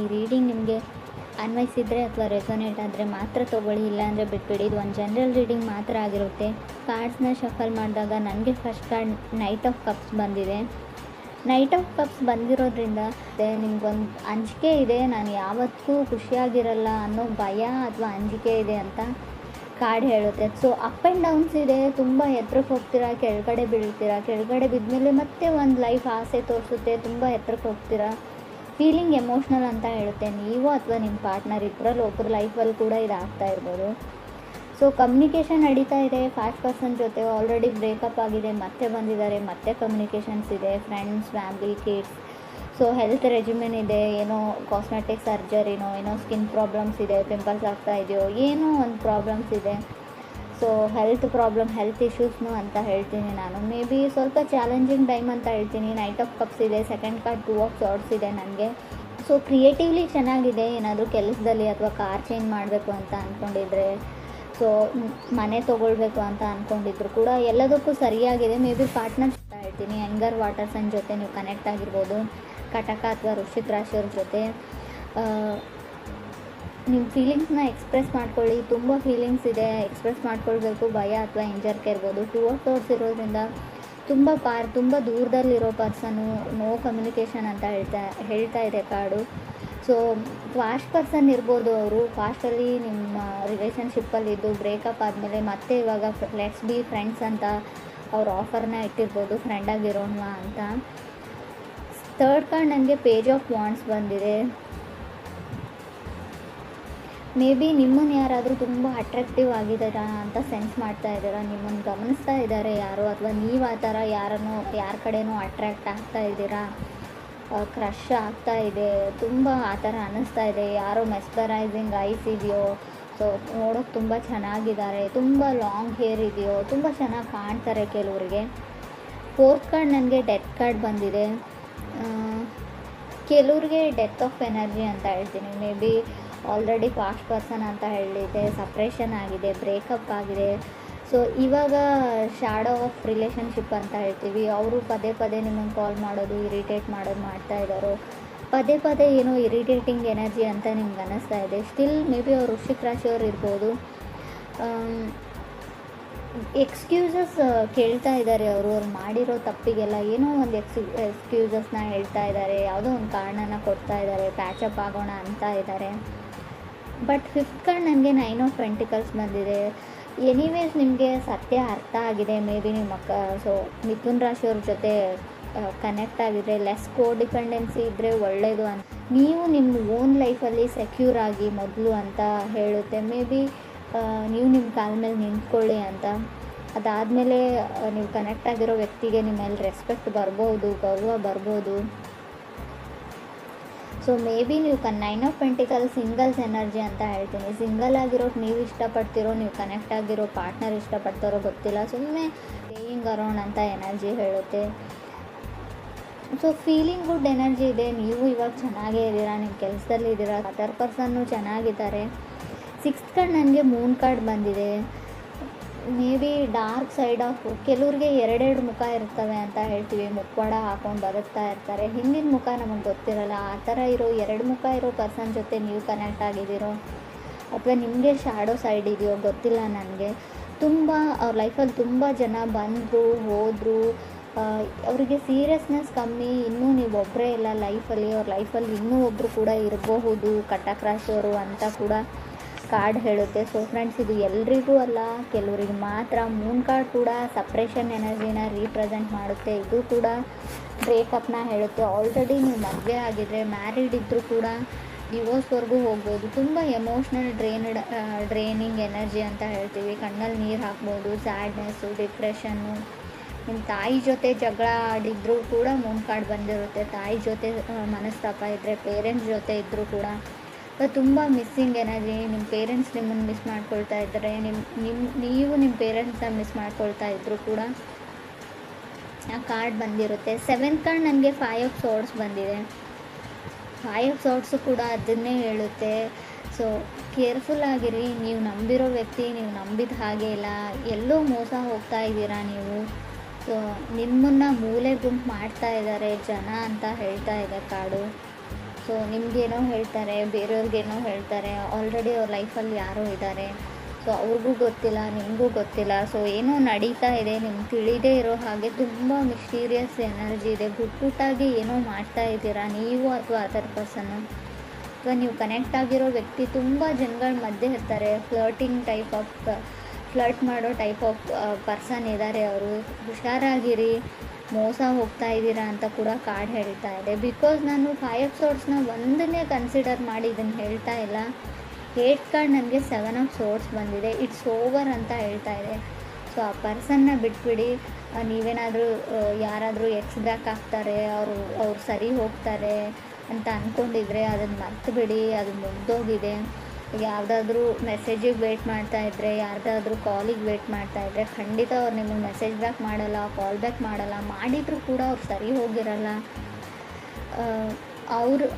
ಈ ರೀಡಿಂಗ್ ನಿಮಗೆ ಅನ್ವಯಿಸಿದರೆ ಅಥವಾ ರೆಸೊನೇಟ್ ಆದರೆ ಮಾತ್ರ ತೊಗೊಳ್ಳಿ, ಇಲ್ಲಾಂದರೆ ಬಿಟ್ಬಿಡಿ. ಇದು ಒಂದು ಜನರಲ್ ರೀಡಿಂಗ್ ಮಾತ್ರ ಆಗಿರುತ್ತೆ. ಕಾರ್ಡ್ಸ್ನ ಶಫಲ್ ಮಾಡಿದಾಗ ನನಗೆ first card knight of cups ಬಂದಿದೆ. ನೈಟ್ ಆಫ್ ಕಪ್ಸ್ ಬಂದಿರೋದ್ರಿಂದ ನಿಮ್ಗೊಂದು ಅಂಜಿಕೆ ಇದೆ, ನಾನು ಯಾವತ್ತೂ ಖುಷಿಯಾಗಿರಲ್ಲ ಅನ್ನೋ ಭಯ ಅಥವಾ ಅಂಜಿಕೆ ಇದೆ ಅಂತ ಕಾರ್ಡ್ ಹೇಳುತ್ತೆ. ಸೊ ಅಪ್ ಆ್ಯಂಡ್ ಡೌನ್ಸ್ ಇದೆ, ತುಂಬ ಎತ್ತರಕ್ಕೆ ಹೋಗ್ತೀರಾ, ಕೆಳಗಡೆ ಬೀಳ್ತೀರಾ, ಕೆಳಗಡೆ ಬಿದ್ಮೇಲೆ ಮತ್ತೆ ಒಂದು ಲೈಫ್ ಆಸೆ ತೋರಿಸುತ್ತೆ, ತುಂಬ ಎತ್ತರಕ್ಕೆ ಹೋಗ್ತೀರಾ. ಫೀಲಿಂಗ್ ಎಮೋಷ್ನಲ್ ಅಂತ ಹೇಳುತ್ತೆ. ನೀವು ಅಥವಾ ನಿಮ್ಮ ಪಾರ್ಟ್ನರ್ ಇಬ್ಬರಲ್ಲಿ ಒಬ್ಬರು ಲೈಫಲ್ಲಿ ಕೂಡ ಇದಾಗ್ತಾ ಇರ್ಬೋದು. ಸೊ ಕಮ್ಯುನಿಕೇಷನ್ ನಡೀತಾ ಇದೆ. 5 ಪರ್ಸನ್ ಜೊತೆ ಆಲ್ರೆಡಿ ಬ್ರೇಕಪ್ ಆಗಿದೆ, ಮತ್ತೆ ಬಂದಿದ್ದಾರೆ, ಮತ್ತೆ ಕಮ್ಯುನಿಕೇಷನ್ಸ್ ಇದೆ, friends, family, kids. So health regimen ಇದೆ, ಏನೋ ಕಾಸ್ಮೆಟಿಕ್ ಸರ್ಜರಿನೋ, ಏನೋ ಸ್ಕಿನ್ ಪ್ರಾಬ್ಲಮ್ಸ್ ಇದೆ, ಪಿಂಪಲ್ಸ್ ಆಗ್ತಾ ಇದೆಯೋ, ಏನೋ ಒಂದು ಪ್ರಾಬ್ಲಮ್ಸ್ ಇದೆ. ಸೊ ಹೆಲ್ತ್ ಇಶ್ಯೂಸ್ನು ಅಂತ ಹೇಳ್ತೀನಿ ನಾನು. ಮೇ ಬಿ ಸ್ವಲ್ಪ ಚಾಲೆಂಜಿಂಗ್ ಟೈಮ್ ಅಂತ ಹೇಳ್ತೀನಿ. ನೈಟ್ ಆಫ್ ಕಪ್ಸ್ ಇದೆ, ಸೆಕೆಂಡ್ ಕಾರ್ಡ್ 2 ಆಫ್ ಸಾರ್ಡ್ಸ್ ಇದೆ ನನಗೆ. ಸೊ ಕ್ರಿಯೇಟಿವ್ಲಿ ಚೆನ್ನಾಗಿದೆ. ಏನಾದರೂ ಕೆಲಸದಲ್ಲಿ ಅಥವಾ ಕಾರ್ ಚೇಂಜ್ ಮಾಡಬೇಕು ಅಂತ ಅಂದ್ಕೊಂಡಿದ್ರೆ, ಸೊ ಮನೆ ತೊಗೊಳ್ಬೇಕು ಅಂತ ಅಂದ್ಕೊಂಡಿದ್ರು ಕೂಡ ಎಲ್ಲದಕ್ಕೂ ಸರಿಯಾಗಿದೆ. ಮೇ ಬಿ ಪಾರ್ಟ್ನರ್ ಅಂತ ಹೇಳ್ತೀನಿ. ಎಂಗರ್ ವಾಟರ್ ಸೈನ್ ಜೊತೆ ನೀವು ಕನೆಕ್ಟ್ ಆಗಿರ್ಬೋದು, ಕಟಕ ಅಥವಾ ವೃಶ್ಚಿಕ ರಾಶಿಯವ್ರ ಜೊತೆ. ನಿಮ್ಮ ಫೀಲಿಂಗ್ಸ್ನ ಎಕ್ಸ್ಪ್ರೆಸ್ ಮಾಡ್ಕೊಳ್ಳಿ. ತುಂಬ ಫೀಲಿಂಗ್ಸ್ ಇದೆ, ಎಕ್ಸ್ಪ್ರೆಸ್ ಮಾಡ್ಕೊಳ್ಬೇಕು. ಭಯ ಅಥವಾ ಹಿಂಜರಿಕೆ ಇರ್ಬೋದು. 2 ಆಫ್ ಸಾರ್ಡ್ಸ್ ಇರೋದ್ರಿಂದ ತುಂಬ ದೂರದಲ್ಲಿರೋ ಪರ್ಸನು, ನೋ ಕಮ್ಯುನಿಕೇಷನ್ ಅಂತ ಹೇಳ್ತಾ ಇದೆ ಕಾರ್ಡು. ಸೊ ಫಾಸ್ಟ್ ಪರ್ಸನ್ ಇರ್ಬೋದು. ಅವರು ಫಾಸ್ಟಲ್ಲಿ ನಿಮ್ಮ ರಿಲೇಷನ್ಶಿಪ್ಪಲ್ಲಿದ್ದು ಬ್ರೇಕಪ್ ಆದಮೇಲೆ ಮತ್ತೆ ಇವಾಗ ಲೆಟ್ಸ್ ಬಿ ಫ್ರೆಂಡ್ಸ್ ಅಂತ ಅವ್ರ ಆಫರ್ನ ಇಟ್ಟಿರ್ಬೋದು, ಫ್ರೆಂಡಾಗಿರೋಣ ಅಂತ. ಥರ್ಡ್ ಕಾರ್ಡ್ ನನಗೆ ಪೇಜ್ ಆಫ್ ವಾಂಡ್ಸ್ ಬಂದಿದೆ. ಮೇ ಬಿ ನಿಮ್ಮನ್ನು ಯಾರಾದರೂ ತುಂಬ ಅಟ್ರಾಕ್ಟಿವ್ ಆಗಿದ್ದಾರಾ ಅಂತ ಸೆನ್ಸ್ ಮಾಡ್ತಾ ಇದ್ದೀರಾ, ನಿಮ್ಮನ್ನು ಗಮನಿಸ್ತಾ ಇದ್ದಾರೆ ಯಾರೋ, ಅಥವಾ ನೀವು ಆ ಥರ ಯಾರ ಕಡೆನೋ ಅಟ್ರ್ಯಾಕ್ಟ್ ಆಗ್ತಾ ಇದ್ದೀರಾ, ಕ್ರಶ್ ಆಗ್ತಾ ಇದೆ, ತುಂಬ ಆ ಥರ ಅನ್ನಿಸ್ತಾ ಇದೆ. ಯಾರೋ ಮೆಸ್ಪರೈಸಿಂಗ್ ಐಸ್ ಇದೆಯೋ, ಸೊ ನೋಡೋಕ್ಕೆ ತುಂಬ ಚೆನ್ನಾಗಿದ್ದಾರೆ, ತುಂಬ ಲಾಂಗ್ ಹೇರ್ ಇದೆಯೋ, ತುಂಬ ಚೆನ್ನಾಗಿ ಕಾಣ್ತಾರೆ ಕೆಲವರಿಗೆ. ಫೋರ್ತ್ ಕಾರ್ಡ್ ನನಗೆ ಡೆತ್ ಕಾರ್ಡ್ ಬಂದಿದೆ. ಕೆಲವ್ರಿಗೆ ಡೆತ್ ಆಫ್ ಎನರ್ಜಿ ಅಂತ ಹೇಳ್ತೀನಿ. May be already fast person ಅಂತ ಹೇಳಿದೆ, ಸಪ್ರೇಷನ್ ಆಗಿದೆ, ಬ್ರೇಕಪ್ ಆಗಿದೆ. ಸೊ ಇವಾಗ ಶ್ಯಾಡೋ ಆಫ್ ರಿಲೇಷನ್ಶಿಪ್ ಅಂತ ಹೇಳ್ತೀವಿ. ಅವರು ಪದೇ ನಿಮ್ಮನ್ನು ಕಾಲ್ ಮಾಡೋದು, ಇರಿಟೇಟ್ ಮಾಡೋದು ಮಾಡ್ತಾ ಇದ್ದಾರೋ, ಪದೇ ಏನೋ ಇರಿಟೇಟಿಂಗ್ ಎನರ್ಜಿ ಅಂತ ನಿಮ್ಗೆ ಅನ್ನಿಸ್ತಾ ಇದೆ. ಸ್ಟಿಲ್ ಮೇ ಬಿ ಅವ್ರು ವೃಶ್ಚಿಕ ರಾಶಿಯವ್ರು ಇರ್ಬೋದು. ಎಕ್ಸ್ಕ್ಯೂಸಸ್ ಕೇಳ್ತಾ ಇದ್ದಾರೆ. ಅವರು ಮಾಡಿರೋ ತಪ್ಪಿಗೆಲ್ಲ ಏನೋ ಒಂದು ಎಕ್ಸ್ಕ್ಯೂಸಸ್ನ ಹೇಳ್ತಾ ಇದ್ದಾರೆ, ಯಾವುದೋ ಒಂದು ಕಾರಣನ ಕೊಡ್ತಾ ಇದ್ದಾರೆ, ಪ್ಯಾಚಪ್ ಆಗೋಣ ಅಂತ ಇದ್ದಾರೆ. ಬಟ್ 5th ಕಾರ್ಡ್ ನನಗೆ 9 ಆಫ್ ಪೆಂಟಿಕಲ್ಸ್ ಬಂದಿದೆ. ಎನಿವೇಸ್ ನಿಮಗೆ ಸತ್ಯ ಅರ್ಥ ಆಗಿದೆ. ಮೇ ಬಿ ನಿಮ್ಮ ಸೊ ಮಿಥುನ್ ರಾಶಿಯವ್ರ ಜೊತೆ ಕನೆಕ್ಟ್ ಆಗಿದ್ರೆ, ಲೆಸ್ ಕೋಡಿಪೆಂಡೆನ್ಸಿ ಇದ್ದರೆ ಒಳ್ಳೆಯದು ಅಂತ. ನೀವು ನಿಮ್ಮ ಓನ್ ಲೈಫಲ್ಲಿ ಸೆಕ್ಯೂರ್ ಆಗಿ ಮೊದಲು ಅಂತ ಹೇಳುತ್ತೆ. ಮೇ ಬಿ ನೀವು ನಿಮ್ಮ ಕಾಲ ಮೇಲೆ ನಿಂತ್ಕೊಳ್ಳಿ ಅಂತ. ಅದಾದಮೇಲೆ ನೀವು ಕನೆಕ್ಟ್ ಆಗಿರೋ ವ್ಯಕ್ತಿಗೆ ನಿಮ್ಮ ಮೇಲೆ ರೆಸ್ಪೆಕ್ಟ್ ಬರ್ಬೋದು, ಗೌರವ ಬರ್ಬೋದು. ಸೊ ಮೇ ಬಿ ನೀವು 9 ಆಫ್ ಪೆಂಟಿಕಲ್ ಸಿಂಗಲ್ಸ್ ಎನರ್ಜಿ ಅಂತ ಹೇಳ್ತೀನಿ. ಸಿಂಗಲ್ ಆಗಿರೋಕ್ಕೆ ನೀವು ಇಷ್ಟಪಡ್ತಿರೋ, ನೀವು ಕನೆಕ್ಟ್ ಆಗಿರೋ ಪಾರ್ಟ್ನರ್ ಇಷ್ಟಪಡ್ತಾರೋ ಗೊತ್ತಿಲ್ಲ, ಸುಮ್ಮನೆ ಸ್ಟೇಯಿಂಗ್ ಅರೌಂಡ್ ಅಂತ ಎನರ್ಜಿ ಹೇಳುತ್ತೆ. ಸೊ ಫೀಲಿಂಗ್ ಗುಡ್ ಎನರ್ಜಿ ಇದೆ. ನೀವು ಇವಾಗ ಚೆನ್ನಾಗೇ ಇದ್ದೀರಾ, ನಿಮ್ಮ ಕೆಲಸದಲ್ಲಿ ಇದ್ದೀರಾ, ಅದರ್ ಪರ್ಸನ್ನು ಚೆನ್ನಾಗಿದ್ದಾರೆ. 6th ಕಾರ್ಡ್ ನನಗೆ ಮೂನ್ ಕಾರ್ಡ್ ಬಂದಿದೆ. May be dark side of ಕೆಲವ್ರಿಗೆ 2 ಮುಖ ಇರ್ತವೆ ಅಂತ ಹೇಳ್ತೀವಿ. ಮುಖವಾಡ ಹಾಕೊಂಡು ಬದುಕ್ತಾ ಇರ್ತಾರೆ, ಹಿಂದಿನ ಮುಖ ನಮಗೆ ಗೊತ್ತಿರಲ್ಲ. ಆ ಥರ ಇರೋ 2 ಮುಖ ಇರೋ ಪರ್ಸನ್ ಜೊತೆ ನೀವು ಕನೆಕ್ಟ್ ಆಗಿದ್ದೀರೋ, ಅಥವಾ ನಿಮಗೆ ಶ್ಯಾಡೋ ಸೈಡ್ ಇದೆಯೋ ಗೊತ್ತಿಲ್ಲ ನನಗೆ. ಅವ್ರ ಲೈಫಲ್ಲಿ ತುಂಬ ಜನ ಬಂದರು ಹೋದರು, ಅವರಿಗೆ ಸೀರಿಯಸ್ನೆಸ್ ಕಮ್ಮಿ. ಇನ್ನೂ ನೀವು ಒಬ್ಬರೇ ಇಲ್ಲ ಲೈಫಲ್ಲಿ, ಅವ್ರ ಲೈಫಲ್ಲಿ ಇನ್ನೂ ಒಬ್ಬರು ಕೂಡ ಇರಬಹುದು, ಕಟಕ ರಾಶಿಯವರು ಅಂತ ಕೂಡ ಕಾರ್ಡ್ ಹೇಳುತ್ತೆ. ಸೊ ಫ್ರೆಂಡ್ಸ್, ಇದು ಎಲ್ರಿಗೂ ಅಲ್ಲ, ಕೆಲವರಿಗೆ ಮಾತ್ರ. ಮೂನ್ ಕಾರ್ಡ್ ಕೂಡ ಸಪ್ರೇಷನ್ ಎನರ್ಜಿನ ರೀಪ್ರೆಸೆಂಟ್ ಮಾಡುತ್ತೆ. ಇದು ಕೂಡ ಬ್ರೇಕಪ್ನ ಹೇಳುತ್ತೆ. ಆಲ್ರೆಡಿ ನೀವು ಮದುವೆ ಆಗಿದ್ರೆ, ಮ್ಯಾರಿಡ್ ಇದ್ದರೂ ಕೂಡ ಡಿವೋರ್ಸ್ವರೆಗೂ ಹೋಗ್ಬೋದು. ತುಂಬ ಎಮೋಷ್ನಲ್ ಡ್ರೈನಿಂಗ್ ಎನರ್ಜಿ ಅಂತ ಹೇಳ್ತೀವಿ. ಕಣ್ಣಲ್ಲಿ ನೀರು ಹಾಕ್ಬೋದು, ಸ್ಯಾಡ್ನೆಸ್ಸು, ಡಿಪ್ರೆಷನ್ನು. ನಿಮ್ಮ ತಾಯಿ ಜೊತೆ ಜಗಳ ಆಡಿದ್ರೂ ಕೂಡ ಮೂನ್ ಕಾರ್ಡ್ ಬಂದಿರುತ್ತೆ. ತಾಯಿ ಜೊತೆ ಮನಸ್ತಾಪ ಇದ್ದರೆ, ಪೇರೆಂಟ್ಸ್ ಜೊತೆ ಇದ್ದರೂ ಕೂಡ ತುಂಬ ಮಿಸ್ಸಿಂಗ್ ಎನರ್ಜಿ. ನಿಮ್ಮ ಪೇರೆಂಟ್ಸ್ ನಿಮ್ಮನ್ನು ಮಿಸ್ ಮಾಡ್ಕೊಳ್ತಾ ಇದ್ದರೆ, ನೀವು ನಿಮ್ಮ ಪೇರೆಂಟ್ಸ್ನ ಮಿಸ್ ಮಾಡ್ಕೊಳ್ತಾ ಇದ್ದರೂ ಕೂಡ ಆ ಕಾರ್ಡ್ ಬಂದಿರುತ್ತೆ. 7th ಕಾರ್ಡ್ ನನಗೆ 5 ಆಫ್ ಸಾರ್ಡ್ಸ್ ಬಂದಿದೆ. 5 ಆಫ್ ಸಾರ್ಡ್ಸು ಕೂಡ ಅದನ್ನೇ ಹೇಳುತ್ತೆ. ಸೊ ಕೇರ್ಫುಲ್ ಆಗಿರಿ. ನೀವು ನಂಬಿರೋ ವ್ಯಕ್ತಿ ನೀವು ನಂಬಿದ ಹಾಗೆ ಇಲ್ಲ, ಎಲ್ಲೋ ಮೋಸ ಹೋಗ್ತಾ ಇದ್ದೀರಾ ನೀವು. ಸೊ ನಿಮ್ಮನ್ನು ಮೂಲೆ ಗುಂಪು ಮಾಡ್ತಾ ಇದ್ದಾರೆ ಜನ ಅಂತ ಹೇಳ್ತಾ ಇದೆ ಕಾರ್ಡು. ಸೊ ನಿಮಗೇನೋ ಹೇಳ್ತಾರೆ, ಬೇರೆಯವ್ರಿಗೇನೋ ಹೇಳ್ತಾರೆ. ಆಲ್ರೆಡಿ ಅವ್ರ ಲೈಫಲ್ಲಿ ಯಾರೋ ಇದ್ದಾರೆ. ಸೊ ಅವ್ರಿಗೂ ಗೊತ್ತಿಲ್ಲ, ನಿಮಗೂ ಗೊತ್ತಿಲ್ಲ. ಸೊ ಏನೋ ನಡೀತಾ ಇದೆ, ನಿಮ್ಗೆ ತಿಳಿದೇ ಇರೋ ಹಾಗೆ ತುಂಬ ಮಿಸ್ಟೀರಿಯಸ್ ಎನರ್ಜಿ ಇದೆ. ಗುಟ್ಟಾಗಿ ಏನೋ ಮಾಡ್ತಾ ಇದ್ದೀರಾ ನೀವು ಅಥವಾ ಅದರ್ ಪರ್ಸನ್ನು, ಅಥವಾ ನೀವು ಕನೆಕ್ಟ್ ಆಗಿರೋ ವ್ಯಕ್ತಿ ತುಂಬ ಜನಗಳ ಮಧ್ಯೆ ಇರ್ತಾರೆ. ಫ್ಲರ್ಟ್ ಮಾಡೋ ಟೈಪ್ ಆಫ್ ಪರ್ಸನ್ ಇದ್ದಾರೆ ಅವರು. ಹುಷಾರಾಗಿರಿ, ಮೋಸ ಹೋಗ್ತಾ ಇದ್ದೀರಾ ಅಂತ ಕೂಡ ಕಾರ್ಡ್ ಹೇಳ್ತಾ ಇದೆ. ಬಿಕಾಸ್ ನಾನು 5 ಆಫ್ ಸೋರ್ಡ್ಸ್ನ ಒಂದನ್ನೇ ಕನ್ಸಿಡರ್ ಮಾಡಿ ಇದನ್ನು ಹೇಳ್ತಾ ಇಲ್ಲ. 8 ಕಾರ್ಡ್ ನನಗೆ 7 ಆಫ್ ಸೋರ್ಡ್ಸ್ ಬಂದಿದೆ. ಇಟ್ಸ್ ಓವರ್ ಅಂತ ಹೇಳ್ತಾ ಇದೆ. ಸೊ ಆ ಪರ್ಸನ್ನ ಬಿಟ್ಬಿಡಿ. ನೀವೇನಾದರೂ ಯಾರಾದರೂ ಎಕ್ಸ್ ಬ್ಯಾಕ್ ಆಗ್ತಾರೆ, ಅವ್ರು ಸರಿ ಹೋಗ್ತಾರೆ ಅಂತ ಅಂದ್ಕೊಂಡಿದ್ರೆ ಅದನ್ನು ಮರ್ತುಬಿಡಿ. ಅದು ಮುಗ್ದೋಗಿದೆ. ಯಾವುದಾದ್ರೂ ಮೆಸೇಜಿಗೆ ವೆಯ್ಟ್ ಮಾಡ್ತಾಯಿದ್ರೆ, ಯಾರ್ದಾದ್ರೂ ಕಾಲಿಗೆ ವೆಯ್ಟ್ ಮಾಡ್ತಾಯಿದ್ರೆ, ಖಂಡಿತ ಅವ್ರು ನಿಮಗೆ ಮೆಸೇಜ್ ಬ್ಯಾಕ್ ಮಾಡಲ್ಲ, ಕಾಲ್ ಬ್ಯಾಕ್ ಮಾಡಲ್ಲ. ಮಾಡಿದರೂ ಕೂಡ ಅವ್ರು ಸರಿ ಹೋಗಿರಲ್ಲ.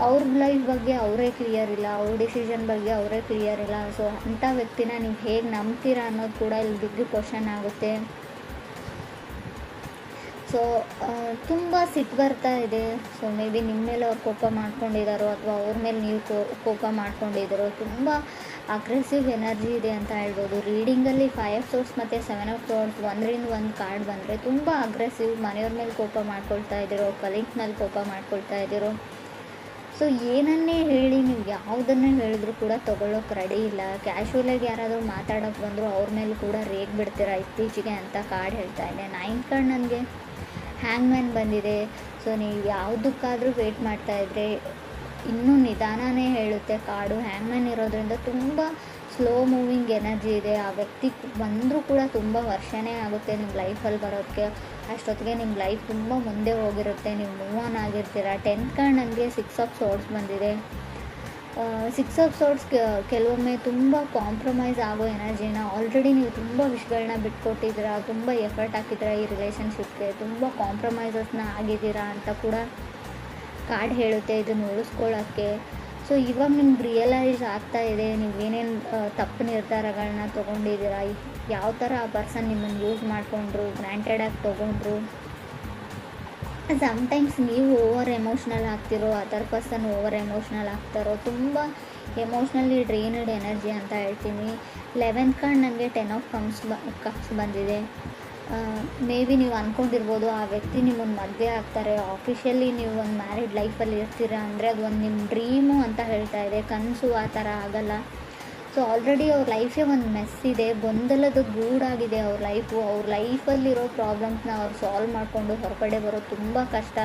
ಅವ್ರ ಲೈಫ್ ಬಗ್ಗೆ ಅವರೇ ಕ್ಲಿಯರ್ ಇಲ್ಲ, ಅವ್ರ ಡಿಸಿಷನ್ ಬಗ್ಗೆ ಅವರೇ ಕ್ಲಿಯರ್ ಇಲ್ಲ. ಸೊ ಅಂಥ ವ್ಯಕ್ತಿನ ನೀವು ಹೇಗೆ ನಂಬ್ತೀರಾ ಅನ್ನೋದು ಕೂಡ ಇಲ್ಲಿ ಬಿಗ್ ಕ್ವಶನ್ ಆಗುತ್ತೆ. ಸೊ ತುಂಬ ಸಿಟ್ಟು ಬರ್ತಾ ಇದೆ. ಸೊ ಮೇ ಬಿ ನಿಮ್ಮ ಮೇಲೆ ಅವ್ರು ಕೋಪ ಮಾಡ್ಕೊಂಡಿದ್ದಾರೋ ಅಥವಾ ಅವ್ರ ಮೇಲೆ ನೀವು ಕೋಪ ಮಾಡ್ಕೊಂಡಿದ್ದಾರೋ. ತುಂಬ ಅಗ್ರೆಸಿವ್ ಎನರ್ಜಿ ಇದೆ ಅಂತ ಹೇಳ್ಬೋದು. ರೀಡಿಂಗಲ್ಲಿ 5 ಆಫ್ ಸೋರ್ಡ್ಸ್ ಮತ್ತು 7 ಆಫ್ ಸೋರ್ಡ್ಸ್ ಒಂದರಿಂದ ಒಂದು ಕಾರ್ಡ್ ಬಂದರೆ ತುಂಬ ಅಗ್ರೆಸಿವ್. ಮನೆಯವ್ರ ಮೇಲೆ ಕೋಪ ಮಾಡ್ಕೊಳ್ತಾ ಇದ್ದೀರೋ, ಕಲೀಗ್ಸ್ ಮೇಲೆ ಕೋಪ ಮಾಡ್ಕೊಳ್ತಾ ಇದ್ದೀರೋ. ಸೊ ಏನನ್ನೇ ಹೇಳಿ, ನೀವು ಯಾವುದನ್ನೇ ಹೇಳಿದ್ರು ಕೂಡ ತೊಗೊಳ್ಳೋಕೆ ರೆಡಿ ಇಲ್ಲ. ಕ್ಯಾಶುವಲಾಗಿ ಯಾರಾದರೂ ಮಾತಾಡೋಕ್ಕೆ ಬಂದರೂ ಅವ್ರ ಮೇಲೆ ಕೂಡ ರೇಗ್ ಬಿಡ್ತೀರಾ ಇತ್ತೀಚೆಗೆ ಅಂತ ಕಾರ್ಡ್ ಹೇಳ್ತಾ ಇದೆ. 9 ಕಾರ್ಡ್ ನನಗೆ ಹ್ಯಾಂಗ್ ಮ್ಯಾನ್ ಬಂದಿದೆ. ಸೊ ನೀವು ಯಾವುದಕ್ಕಾದರೂ ವೆಯ್ಟ್ ಮಾಡ್ತಾಯಿದ್ರೆ ಇನ್ನೂ ನಿಧಾನನೇ ಹೇಳುತ್ತೆ ಕಾರ್ಡು. ಹ್ಯಾಂಗ್ ಮ್ಯಾನ್ ಇರೋದ್ರಿಂದ ತುಂಬ ಸ್ಲೋ ಮೂವಿಂಗ್ ಎನರ್ಜಿ ಇದೆ. ಆ ವ್ಯಕ್ತಿ ಬಂದರೂ ಕೂಡ ತುಂಬ ವರ್ಷನೇ ಆಗುತ್ತೆ ನಿಮ್ಮ ಲೈಫಲ್ಲಿ ಬರೋದಕ್ಕೆ. ಅಷ್ಟೊತ್ತಿಗೆ ನಿಮ್ಮ ಲೈಫ್ ತುಂಬ ಮುಂದೆ ಹೋಗಿರುತ್ತೆ, ನೀವು ಮೂವ್ ಆನ್ ಆಗಿರ್ತೀರ. 10th ಕಾರ್ಡ್ ನನಗೆ 6 ಆಫ್ ಸೋರ್ಡ್ಸ್ ಬಂದಿದೆ. 6 ಆಫ್ ಸೋರ್ಡ್ಸ್ ಕೆಲವೊಮ್ಮೆ ತುಂಬ ಕಾಂಪ್ರಮೈಸ್ ಆಗೋ ಎನರ್ಜಿನ, ಆಲ್ರೆಡಿ ನೀವು ತುಂಬ ವಿಷಯಗಳನ್ನ ಬಿಟ್ಕೊಟ್ಟಿದ್ದೀರಾ, ತುಂಬ ಎಫರ್ಟ್ ಹಾಕಿದ್ದೀರಾ ಈ ರಿಲೇಷನ್ಶಿಪ್ಗೆ, ತುಂಬ ಕಾಂಪ್ರಮೈಸಸ್ನ ಆಗಿದ್ದೀರಾ ಅಂತ ಕೂಡ ಕಾರ್ಡ್ ಹೇಳುತ್ತೆ ಇದನ್ನು ಉಳಿಸ್ಕೊಳ್ಳೋಕ್ಕೆ. ಸೊ ಇವಾಗ ನಿಮ್ಗೆ ರಿಯಲೈಸ್ ಆಗ್ತಾ ಇದೆ ನೀವೇನೇನು ತಪ್ಪು ನಿರ್ಧಾರಗಳನ್ನ ತೊಗೊಂಡಿದ್ದೀರಾ, ಯಾವ ಥರ ಆ ಪರ್ಸನ್ ನಿಮ್ಮನ್ನು ಯೂಸ್ ಮಾಡಿಕೊಂಡ್ರು, ಗ್ರ್ಯಾಂಟೆಡಾಗಿ ತೊಗೊಂಡ್ರು. ಸಮ್ಟೈಮ್ಸ್ ನೀವು ಓವರ್ ಎಮೋಷ್ನಲ್ ಆಗ್ತಿರೋ, ಅದರ್ ಪರ್ಸನ್ ಓವರ್ ಎಮೋಷ್ನಲ್ ಆಗ್ತಾರೋ. ತುಂಬ ಎಮೋಷ್ನಲಿ ಡ್ರೈನ್ಡ್ ಎನರ್ಜಿ ಅಂತ ಹೇಳ್ತೀನಿ. 11th ಕಾರ್ಡ್ ನನಗೆ 10 ಆಫ್ ಕಪ್ಸ್ ಬಂದಿದೆ. ಮೇ ಬಿ ನೀವು ಅಂದ್ಕೊಂಡಿರ್ಬೋದು ಆ ವ್ಯಕ್ತಿ ನಿಮ್ಮನ್ನು ಮದುವೆ ಆಗ್ತಾರೆ, ಆಫಿಷಿಯಲಿ ನೀವು ಒಂದು ಮ್ಯಾರಿಡ್ ಲೈಫಲ್ಲಿ ಇರ್ತೀರಾ ಅಂದರೆ ಅದು ಒಂದು ನಿಮ್ಮ ಡ್ರೀಮು ಅಂತ ಹೇಳ್ತಾ ಇದೆ. ಕನಸು ಆ ಥರ ಆಗಲ್ಲ. ಸೊ ಆಲ್ರೆಡಿ ಅವ್ರ ಲೈಫೇ ಒಂದು ಮೆಸ್ ಇದೆ, ಗೊಂದಲದ ಗೂಡಾಗಿದೆ ಅವ್ರ ಲೈಫು. ಅವ್ರ ಲೈಫಲ್ಲಿರೋ ಪ್ರಾಬ್ಲಮ್ಸ್ನ ಅವ್ರು ಸಾಲ್ವ್ ಮಾಡಿಕೊಂಡು ಹೊರಗಡೆ ಬರೋದು ತುಂಬ ಕಷ್ಟ.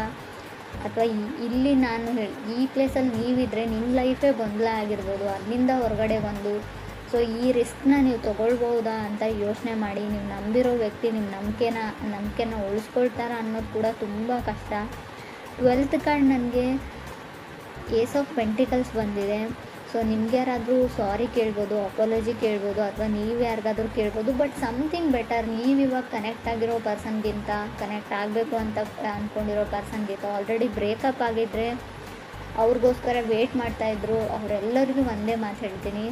ಅಥವಾ ಇಲ್ಲಿ ನಾನು ಈ ಪ್ಲೇಸಲ್ಲಿ ನೀವಿದ್ರೆ ನಿಮ್ಮ ಲೈಫೇ ಗೊಂದಲ ಆಗಿರ್ಬೋದು, ಅದರಿಂದ ಹೊರಗಡೆ ಬಂದು ಸೊ ಈ ರಿಸ್ಕ್ನ ನೀವು ತೊಗೊಳ್ಬೋದಾ ಅಂತ ಯೋಚನೆ ಮಾಡಿ. ನೀವು ನಂಬಿರೋ ವ್ಯಕ್ತಿ ನಿಮ್ಮ ನಂಬಿಕೆನ ಉಳಿಸ್ಕೊಳ್ತಾರ ಅನ್ನೋದು ಕೂಡ ತುಂಬ ಕಷ್ಟ. 12th ಕಾರ್ಡ್ ನನಗೆ ಏಸ್ ಆಫ್ ಪೆಂಟಿಕಲ್ಸ್ ಬಂದಿದೆ. ಸೊ ನಿಮ್ಗೆ ಯಾರಾದರೂ ಸಾರಿ ಕೇಳ್ಬೋದು, ಅಪಾಲಜಿ ಕೇಳ್ಬೋದು, ಅಥವಾ ನೀವು ಯಾರಿಗಾದ್ರೂ ಕೇಳ್ಬೋದು. But something better. ನೀವಿವಾಗ ಕನೆಕ್ಟ್ ಆಗಿರೋ ಪರ್ಸನ್ಗಿಂತ, ಕನೆಕ್ಟ್ ಆಗಬೇಕು ಅಂತ ಅಂದ್ಕೊಂಡಿರೋ ಪರ್ಸನ್ಗಿಂತ ಆಲ್ರೆಡಿ ಬ್ರೇಕಪ್ ಆಗಿದ್ದರೆ ಅವ್ರಿಗೋಸ್ಕರ ವೇಟ್ ಮಾಡ್ತಾಯಿದ್ರು. ಅವರೆಲ್ಲರಿಗೂ ಒಂದೇ ಮಾತು ಹೇಳ್ತೀನಿ,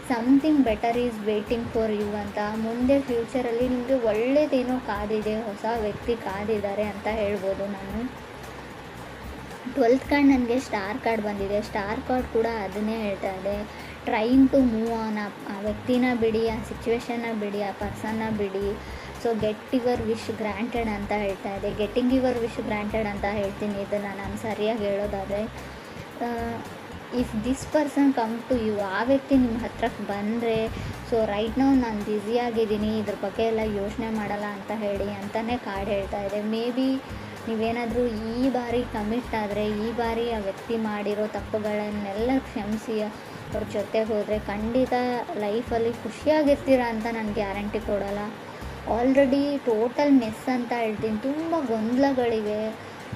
something better is waiting for you ಅಂತ. ಮುಂದೆ ಫ್ಯೂಚರಲ್ಲಿ ನಿಮಗೆ ಒಳ್ಳೆಯದೇನೋ ಕಾದಿದೆ, ಹೊಸ ವ್ಯಕ್ತಿ ಕಾದಿದ್ದಾರೆ ಅಂತ ಹೇಳ್ಬೋದು ನಾನು. 12th ಕಾರ್ಡ್ ನನಗೆ ಸ್ಟಾರ್ ಕಾರ್ಡ್ ಬಂದಿದೆ. ಸ್ಟಾರ್ ಕಾರ್ಡ್ ಕೂಡ ಅದನ್ನೇ ಹೇಳ್ತಾ ಇದೆ, ಟ್ರೈನ್ ಟು ಮೂವ್ ಆನ್. ಆ ವ್ಯಕ್ತಿನ ಬಿಡಿ, ಆ ಸಿಚುವೇಶನ್ನ ಬಿಡಿ, ಆ ಪರ್ಸನ್ನ ಬಿಡಿ. So get your wish granted ಅಂತ ಹೇಳ್ತಾ ಇದೆ. ಗೆಟ್ಟಿಂಗ್ ಯುವರ್ ವಿಶ್ ಗ್ರ್ಯಾಂಟೆಡ್ ಅಂತ ಹೇಳ್ತೀನಿ ಇದನ್ನು ನಾನು ಸರಿಯಾಗಿ ಹೇಳೋದಾದರೆ. If this person come to you, ಆ ವ್ಯಕ್ತಿ ನಿಮ್ಮ ಹತ್ರಕ್ಕೆ ಬಂದರೆ, ಸೊ ರೈಟ್ ನಾವು ನಾನು ಬ್ಯುಸಿಯಾಗಿದ್ದೀನಿ, ಇದ್ರ ಬಗ್ಗೆ ಎಲ್ಲ ಯೋಚನೆ ಮಾಡಲ್ಲ ಅಂತ ಹೇಳಿ ಅಂತಲೇ ಕಾರ್ಡ್ ಹೇಳ್ತಾ ಇದೆ. ಮೇ ಬಿ ನೀವೇನಾದರೂ ಈ ಬಾರಿ ಕಮಿಟ್ ಆದರೆ, ಈ ಬಾರಿ ಆ ವ್ಯಕ್ತಿ ಮಾಡಿರೋ ತಪ್ಪುಗಳನ್ನೆಲ್ಲ ಕ್ಷಮಿಸಿ ಅವ್ರ ಜೊತೆಗೆ ಹೋದರೆ ಖಂಡಿತ ಲೈಫಲ್ಲಿ ಖುಷಿಯಾಗಿರ್ತೀರ ಅಂತ ನಾನು ಗ್ಯಾರಂಟಿ ಕೊಡೋಲ್ಲ. ಆಲ್ರೆಡಿ ಟೋಟಲ್ ಮೆಸ್ ಅಂತ ಹೇಳ್ತೀನಿ. ತುಂಬ ಗೊಂದಲಗಳಿವೆ,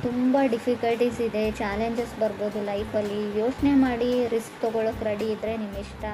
ತುಂಬ ಡಿಫಿಕಲ್ಟೀಸ್ ಇದೆ, ಚಾಲೆಂಜಸ್ ಬರ್ಬೋದು ಲೈಫಲ್ಲಿ. ಯೋಚನೆ ಮಾಡಿ ರಿಸ್ಕ್ ತೊಗೊಳಕ್ಕೆ ರೆಡಿ ಇದ್ದರೆ ನಿಮ್ಮ ಇಷ್ಟ.